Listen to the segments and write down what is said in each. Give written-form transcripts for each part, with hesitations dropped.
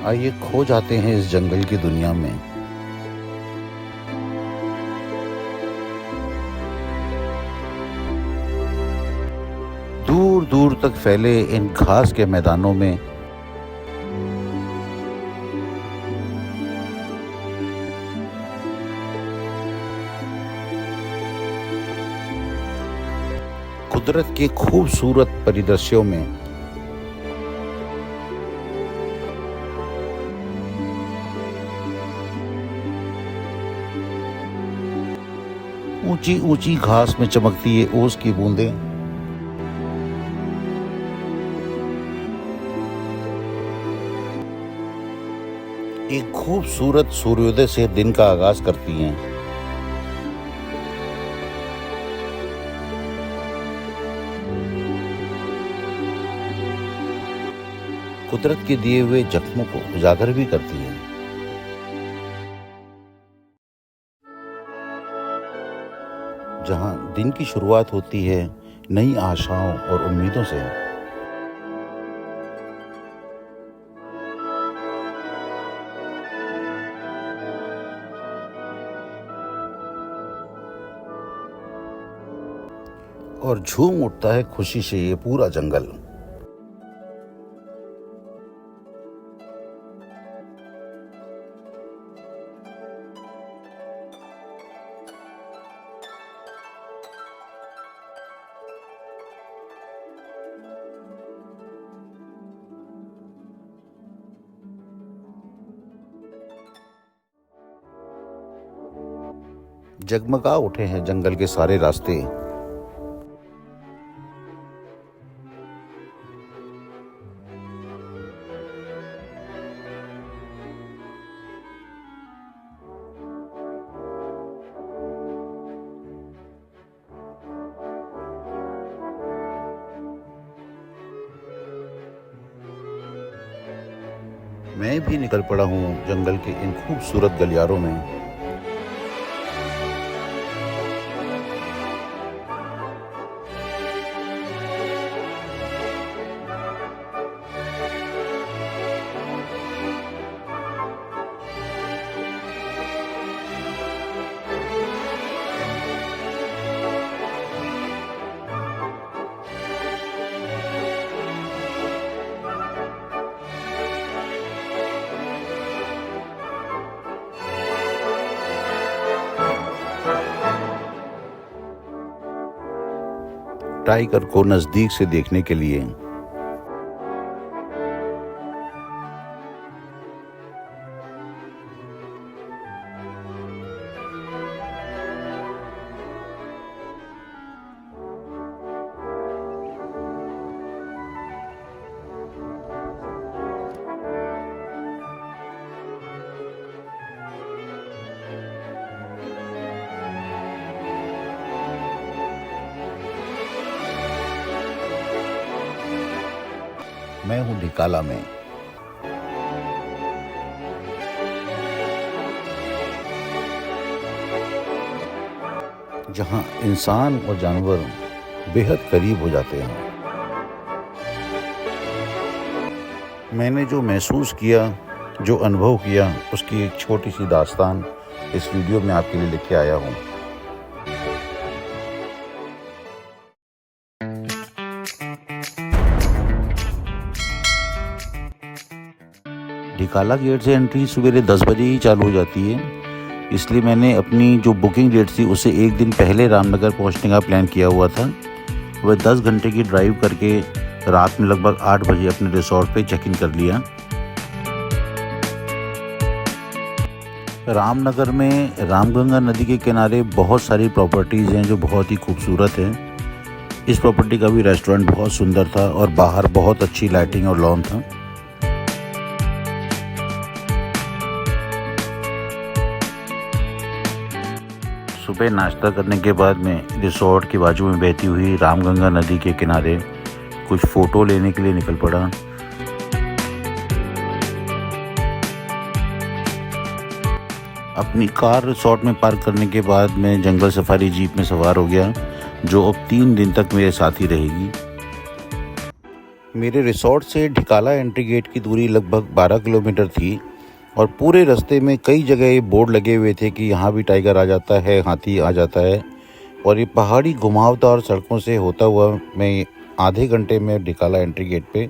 आइए खो जाते हैं इस जंगल की दुनिया में। दूर दूर तक फैले इन घास के मैदानों में कुदरत के खूबसूरत परिदृश्यों में ऊंची ऊंची घास में चमकती ये ओस की बूंदें एक खूबसूरत सूर्योदय से दिन का आगाज करती हैं। कुदरत के दिए हुए जख्मों को उजागर भी करती हैं। जहां दिन की शुरुआत होती है नई आशाओं और उम्मीदों से, और झूम उठता है खुशी से ये पूरा जंगल। जगमगा उठे हैं जंगल के सारे रास्ते। मैं भी निकल पड़ा हूँ जंगल के इन खूबसूरत गलियारों में। टाइगर को नजदीक से देखने के लिए मैं हूँ ढिकाला में। जहाँ इंसान और जानवर बेहद करीब हो जाते हैं। मैंने जो महसूस किया, जो अनुभव किया, उसकी एक छोटी सी दास्तान इस वीडियो में आपके लिए लेके आया हूँ। ढिकाला गेट से एंट्री सवेरे 10 बजे ही चालू हो जाती है, इसलिए मैंने अपनी जो बुकिंग डेट थी उससे एक दिन पहले रामनगर पहुंचने का प्लान किया हुआ था। वह 10 घंटे की ड्राइव करके रात में लगभग 8 बजे अपने रिसोर्ट पे चेक इन कर लिया। रामनगर में रामगंगा नदी के किनारे बहुत सारी प्रॉपर्टीज़ हैं जो बहुत ही खूबसूरत हैं। इस प्रॉपर्टी का भी रेस्टोरेंट बहुत सुंदर था और बाहर बहुत अच्छी लाइटिंग और लॉन था। सुबह नाश्ता करने के बाद मैं रिसोर्ट के बाजू में बहती हुई रामगंगा नदी के किनारे कुछ फ़ोटो लेने के लिए निकल पड़ा। अपनी कार रिसोर्ट में पार्क करने के बाद मैं जंगल सफारी जीप में सवार हो गया, जो अब 3 दिन तक मेरे साथ ही रहेगी। मेरे रिसोर्ट से ढिकाला एंट्री गेट की दूरी लगभग 12 किलोमीटर थी और पूरे रास्ते में कई जगह बोर्ड लगे हुए थे कि यहाँ भी टाइगर आ जाता है, हाथी आ जाता है। और ये पहाड़ी घुमावदार सड़कों से होता हुआ मैं आधे घंटे में ढिकाला एंट्री गेट पे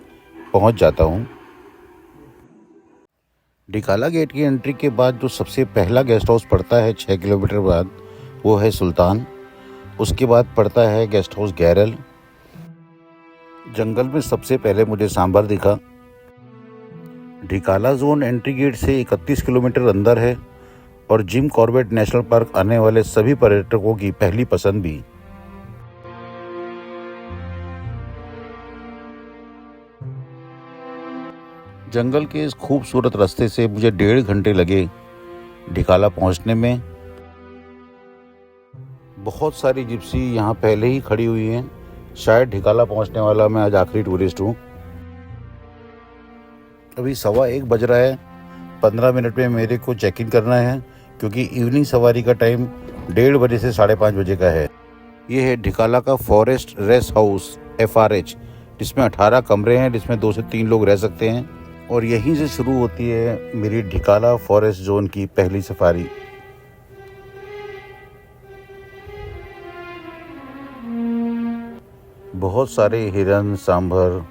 पहुँच जाता हूँ। ढिकाला गेट की एंट्री के बाद जो सबसे पहला गेस्ट हाउस पड़ता है 6 किलोमीटर बाद, वो है सुल्तान। उसके बाद पड़ता है गेस्ट हाउस गैरल। जंगल में सबसे पहले मुझे सांभर दिखा। ढिकाला जोन एंट्री गेट से 31 किलोमीटर अंदर है और जिम कॉर्बेट नेशनल पार्क आने वाले सभी पर्यटकों की पहली पसंद भी। जंगल के इस खूबसूरत रास्ते से मुझे 1.5 घंटे लगे ढिकाला पहुंचने में। बहुत सारी जिप्सी यहाँ पहले ही खड़ी हुई हैं। शायद ढिकाला पहुंचने वाला मैं आज आखिरी टूरिस्ट हूँ। अभी 1:15 बज रहा है। 15 मिनट में मेरे को चेक इन करना है क्योंकि इवनिंग सवारी का टाइम 1:30 बजे से 5:30 बजे का है। ये है ढिकाला का फॉरेस्ट रेस्ट हाउस FRH, जिसमें 18 कमरे हैं, जिसमें 2 से 3 लोग रह सकते हैं। और यहीं से शुरू होती है मेरी ढिकाला फॉरेस्ट जोन की पहली सफारी। बहुत सारे हिरन, सांभर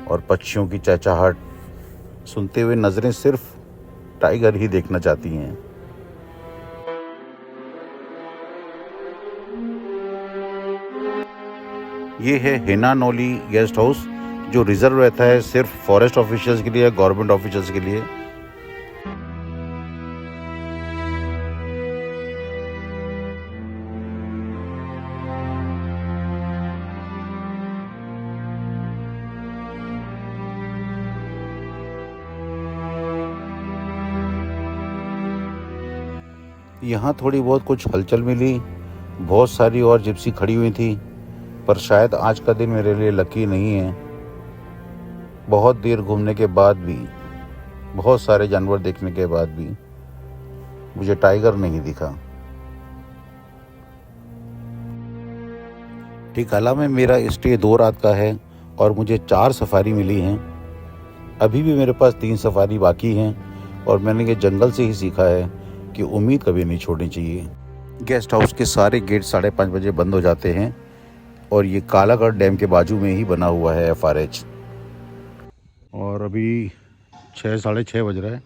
और पक्षियों की चहचहाहट सुनते हुए नजरें सिर्फ टाइगर ही देखना चाहती हैं। ये है हेनानोली गेस्ट हाउस, जो रिजर्व रहता है सिर्फ फॉरेस्ट ऑफिशियल्स के लिए, गवर्नमेंट ऑफिशियल्स के लिए। यहाँ थोड़ी बहुत कुछ हलचल मिली। बहुत सारी और जिप्सी खड़ी हुई थी, पर शायद आज का दिन मेरे लिए लकी नहीं है। बहुत देर घूमने के बाद भी, बहुत सारे जानवर देखने के बाद भी मुझे टाइगर नहीं दिखा। ढिकाला में मेरा स्टे 2 रात का है और मुझे 4 सफारी मिली हैं। अभी भी मेरे पास 3 सफारी बाकी हैं और मैंने ये जंगल से ही सीखा है कि उम्मीद कभी नहीं छोड़नी चाहिए। गेस्ट हाउस के सारे गेट 5:30 बजे बंद हो जाते हैं और ये कालागढ़ डैम के बाजू में ही बना हुआ है FRH। और अभी 6 साढ़े 6 बज रहा है।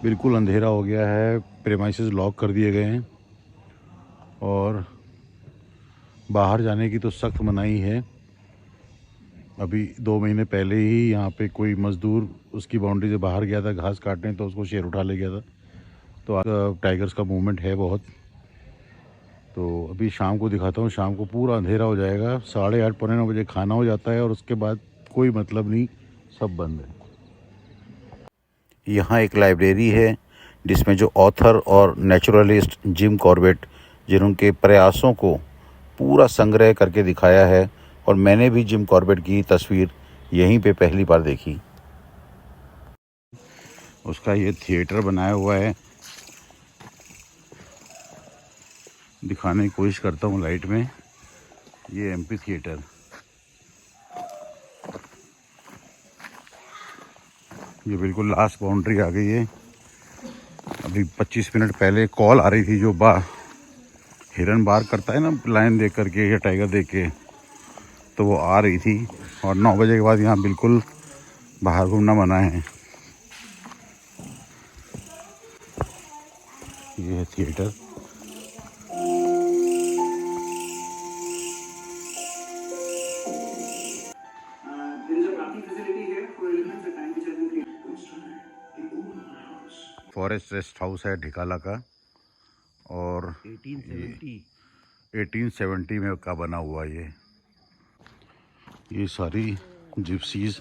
बिल्कुल अंधेरा हो गया है। प्रेमाइसेस लॉक कर दिए गए हैं और बाहर जाने की तो सख्त मनाही है। अभी 2 महीने पहले ही यहाँ पे कोई मज़दूर उसकी बाउंड्री से बाहर गया था घास काटने, तो उसको शेर उठा ले गया था। तो टाइगर्स का मूवमेंट है बहुत। तो अभी शाम को दिखाता हूँ। शाम को पूरा अंधेरा हो जाएगा। 8:30 पौने 9 बजे खाना हो जाता है और उसके बाद कोई मतलब नहीं, सब बंद है। यहाँ एक लाइब्रेरी है जिसमें जो ऑथर और नेचुरलिस्ट जिम कॉर्बेट, जिनके प्रयासों को पूरा संग्रह करके दिखाया है। और मैंने भी जिम कॉर्बेट की तस्वीर यहीं पे पहली बार देखी। उसका ये थिएटर बनाया हुआ है। दिखाने की कोशिश करता हूँ लाइट में। ये MP थिएटर। ये बिल्कुल लास्ट बाउंड्री आ गई है। अभी 25 मिनट पहले कॉल आ रही थी, जो हिरन बार करता है ना लायन देख करके या टाइगर देख के, तो वो आ रही थी। और 9 बजे के बाद यहाँ बिल्कुल बाहर घूमना मना है। ये है थिएटर। फॉरेस्ट रेस्ट हाउस है ढिकाला का और 1870 में का बना हुआ ये सारी जिप्सीज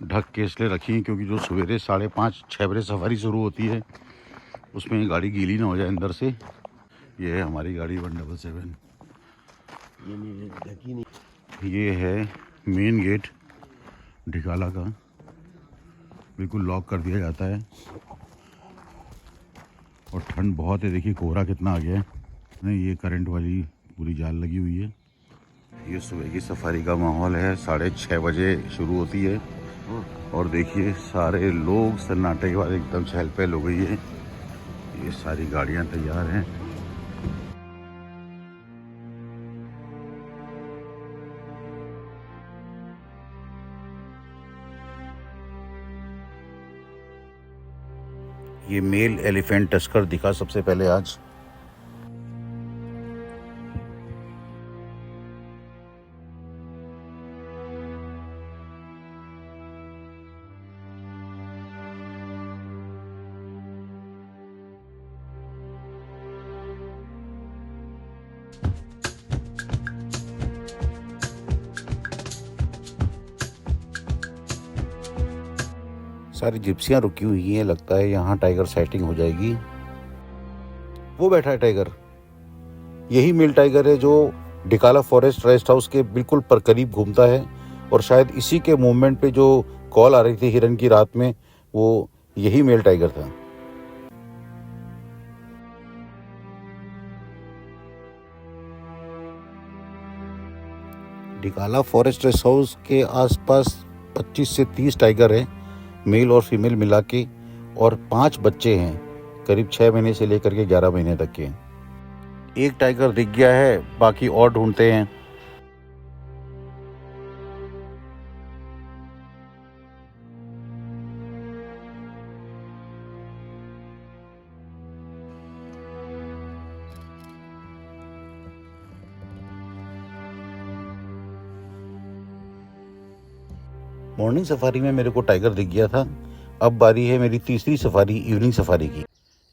ढक के इसलिए रखी हैं क्योंकि जो सवेरे 5:30-6 बजे सफारी शुरू होती है उसमें गाड़ी गीली ना हो जाए अंदर से। ये है हमारी गाड़ी 177। ये है मेन गेट ढिकाला का, बिल्कुल लॉक कर दिया जाता है। और ठंड बहुत है, देखिए कोहरा कितना आ गया है। नहीं, ये करंट वाली पूरी जाल लगी हुई है। ये सुबह की सफारी का माहौल है। 6:30 बजे शुरू होती है और देखिए सारे लोग सन्नाटे के बाद एकदम चहल पहल हो गई है। ये सारी गाड़ियां तैयार हैं। ये मेल एलिफेंट टस्कर दिखा सबसे पहले आज। सारी जिप्सियां रुकी हुई हैं, लगता है यहाँ टाइगर साइटिंग हो जाएगी। वो बैठा है टाइगर, यही मेल टाइगर है जो डिकाला फॉरेस्ट रेस्ट हाउस के बिल्कुल पर करीब घूमता है और शायद इसी के मूवमेंट पे जो कॉल आ रही थी हिरन की रात में, वो यही मेल टाइगर था। डिकाला फॉरेस्ट रेस्ट हाउस के आसपास 25 से 30 टाइगर हैं, मेल और फीमेल मिला के, और 5 बच्चे हैं, करीब 6 महीने से लेकर के 11 महीने तक के। एक टाइगर दिख गया है, बाकी और ढूंढते हैं। मॉर्निंग सफारी में मेरे को टाइगर दिख गया था। अब बारी है मेरी तीसरी सफारी, इवनिंग सफारी की।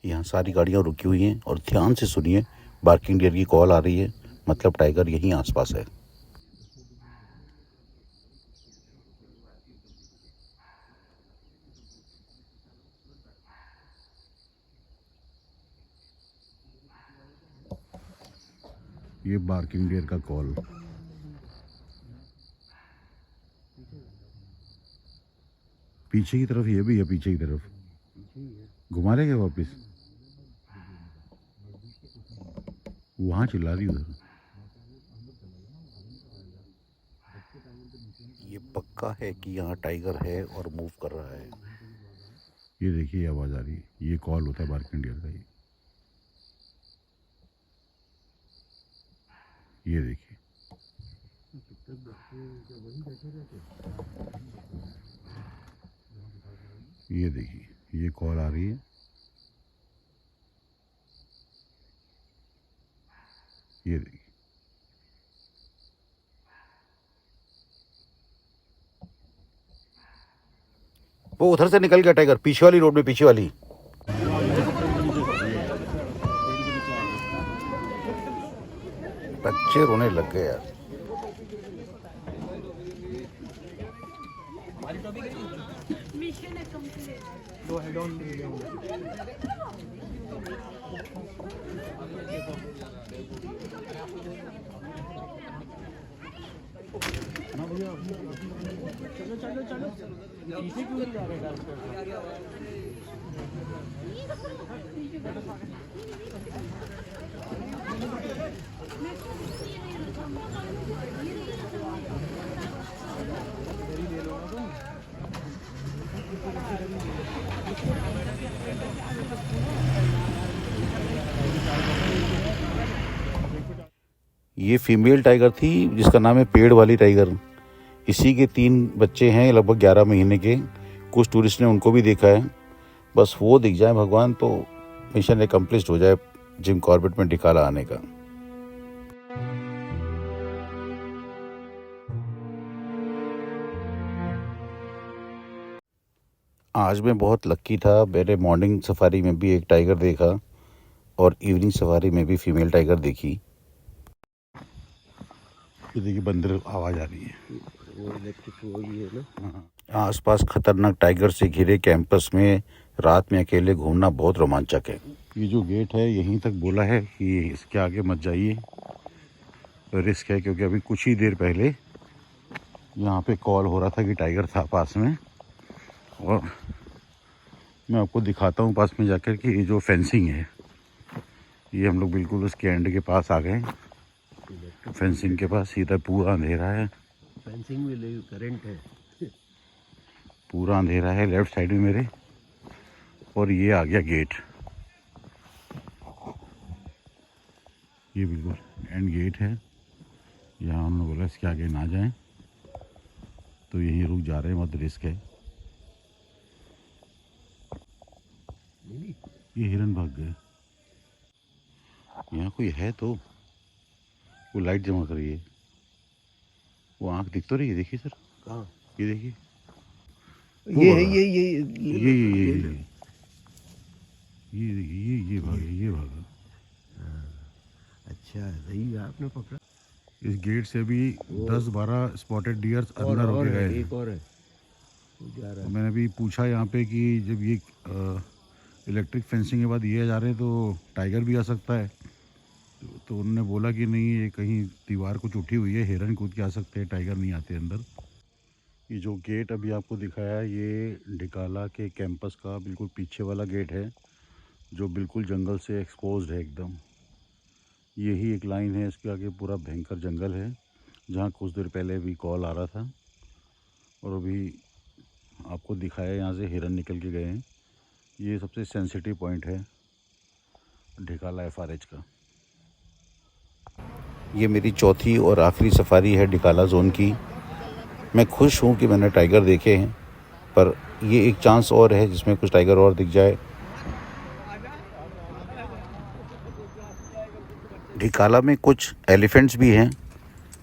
यहाँ सारी गाड़ियाँ रुकी हुई हैं और ध्यान से सुनिए, बार्किंग डियर की कॉल आ रही है, मतलब टाइगर यहीं आसपास है। ये बार्किंग डियर का कॉल। पीछे की तरफ ये भी है, पीछे की तरफ घुमा लेगा वापस। वहाँ चिल्ला रही उधर। ये पक्का है कि यहाँ टाइगर है और मूव कर रहा है। ये देखिए आवाज़ आ रही है, ये कॉल होता है बार्किंग डियर का। ये देखिए, ये देखिए, ये कॉल आ रही है। ये देखिए, वो उधर से निकल गया टाइगर, पीछे वाली रोड में, पीछे वाली। बच्चे रोने लग गए यार। ये फीमेल टाइगर थी जिसका नाम है पेड़ वाली टाइगर। इसी के 3 बच्चे हैं लगभग 11 महीने के। कुछ टूरिस्ट ने उनको भी देखा है। बस वो दिख जाए भगवान तो मिशन एकम्प्लिश्ड हो जाए जिम कॉर्बेट में डिकाला आने का। आज मैं बहुत लक्की था, मैंने मॉर्निंग सफारी में भी एक टाइगर देखा और इवनिंग सफारी में भी फीमेल टाइगर देखी। ये देखिए बंदर आवाज़ आ रही है, वो इलेक्ट्रिक वो भी है ना। आसपास खतरनाक टाइगर से घिरे कैंपस में रात में अकेले घूमना बहुत रोमांचक है। ये जो गेट है यहीं तक बोला है कि इसके आगे मत जाइए, रिस्क है, क्योंकि अभी कुछ ही देर पहले यहाँ पे कॉल हो रहा था कि टाइगर था पास में। और मैं आपको दिखाता हूँ पास में जाकर कि ये जो फेंसिंग है, ये हम लोग बिल्कुल उसके एंड के पास आ गए। फेंसिंग के पास सीधा पूरा अंधेरा है, फेंसिंग में करंट है, पूरा अंधेरा है लेफ्ट साइड में मेरे। और ये आ गया गेट, ये बिल्कुल एंड गेट है। यहाँ उन्होंने बोला इसके आगे ना जाएं, तो यहीं रुक जा रहे हैं, मत रिस्क है। ये हिरन भाग गए। यहाँ कोई है तो, वो लाइट जमा कर रही है, वो आँख दिख तो रही है, देखिए सर। कहाँ? ये देखिए, ये है, ये ये भागा, ये भागा। अच्छा, सही आपने पकड़ा। इस गेट से भी 10-12 स्पॉटेड डियर्स अंदर होके गए। एक और है, जा रहा है। मैंने भी पूछा यहाँ पे कि जब ये इलेक्ट्रिक फेंसिंग के बाद ये जा रहे हैं तो टाइगर भी आ सकता है, तो उन्होंने बोला कि नहीं, ये कहीं दीवार कुछ उठी हुई है, हिरन कूद के आ सकते हैं, टाइगर नहीं आते अंदर। ये जो गेट अभी आपको दिखाया, ये ढिकाला के कैंपस का बिल्कुल पीछे वाला गेट है, जो बिल्कुल जंगल से एक्सपोज्ड है एकदम। यही एक लाइन है, इसके आगे पूरा भयंकर जंगल है, जहाँ कुछ देर पहले भी कॉल आ रहा था। और अभी आपको दिखाया यहाँ से हिरन निकल के गए हैं। ये सबसे सेंसिटिव पॉइंट है ढिकाला FRH का। ये मेरी चौथी और आखिरी सफारी है ढिकाला जोन की। मैं खुश हूँ कि मैंने टाइगर देखे हैं, पर ये एक चांस और है जिसमें कुछ टाइगर और दिख जाए। ढिकाला में कुछ एलिफेंट्स भी हैं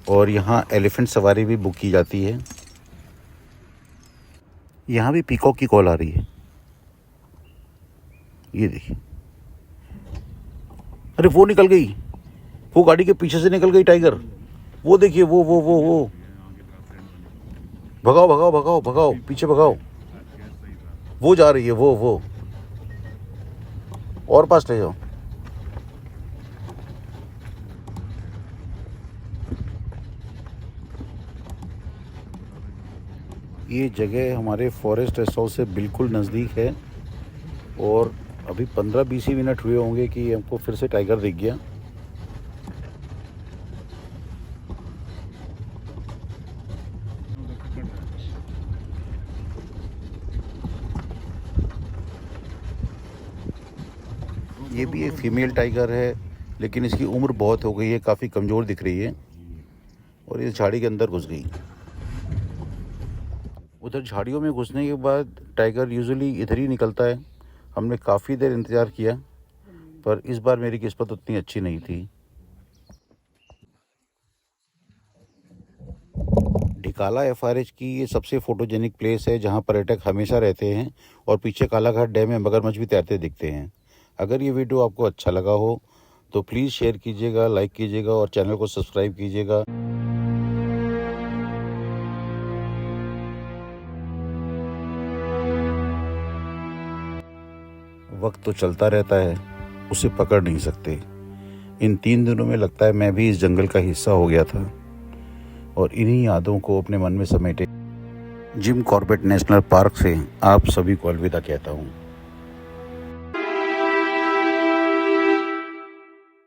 और यहाँ एलिफेंट सवारी भी बुक की जाती है। यहाँ भी पीकॉक की कॉल आ रही है, ये देखिए। अरे वो निकल गई, वो गाड़ी के पीछे से निकल गई टाइगर। वो देखिए, वो भगाओ भगाओ भगाओ भगाओ, पीछे भगाओ। वो जा रही है, वो और पास ले जाओ। ये जगह हमारे फॉरेस्ट रेस्ट हाउस से बिल्कुल नज़दीक है और अभी 15-20 मिनट हुए होंगे कि हमको फिर से टाइगर दिख गया। ये भी एक फीमेल टाइगर है, लेकिन इसकी उम्र बहुत हो गई है, काफ़ी कमज़ोर दिख रही है और ये झाड़ी के अंदर घुस गई। उधर झाड़ियों में घुसने के बाद टाइगर यूजुअली इधर ही निकलता है। हमने काफ़ी देर इंतज़ार किया, पर इस बार मेरी किस्मत उतनी अच्छी नहीं थी। ढिकाला FRH की ये सबसे फोटोजेनिक प्लेस है, जहां पर्यटक हमेशा रहते हैं और पीछे कालाघाट डैम में मगरमच्छ भी तैरते दिखते हैं। अगर ये वीडियो आपको अच्छा लगा हो तो प्लीज़ शेयर कीजिएगा, लाइक कीजिएगा और चैनल को सब्सक्राइब कीजिएगा। वक्त तो चलता रहता है, उसे पकड़ नहीं सकते। इन 3 दिनों में लगता है मैं भी इस जंगल का हिस्सा हो गया था और इन्हीं यादों को अपने मन में समेटे जिम कॉर्बेट नेशनल पार्क से आप सभी को अलविदा कहता हूँ।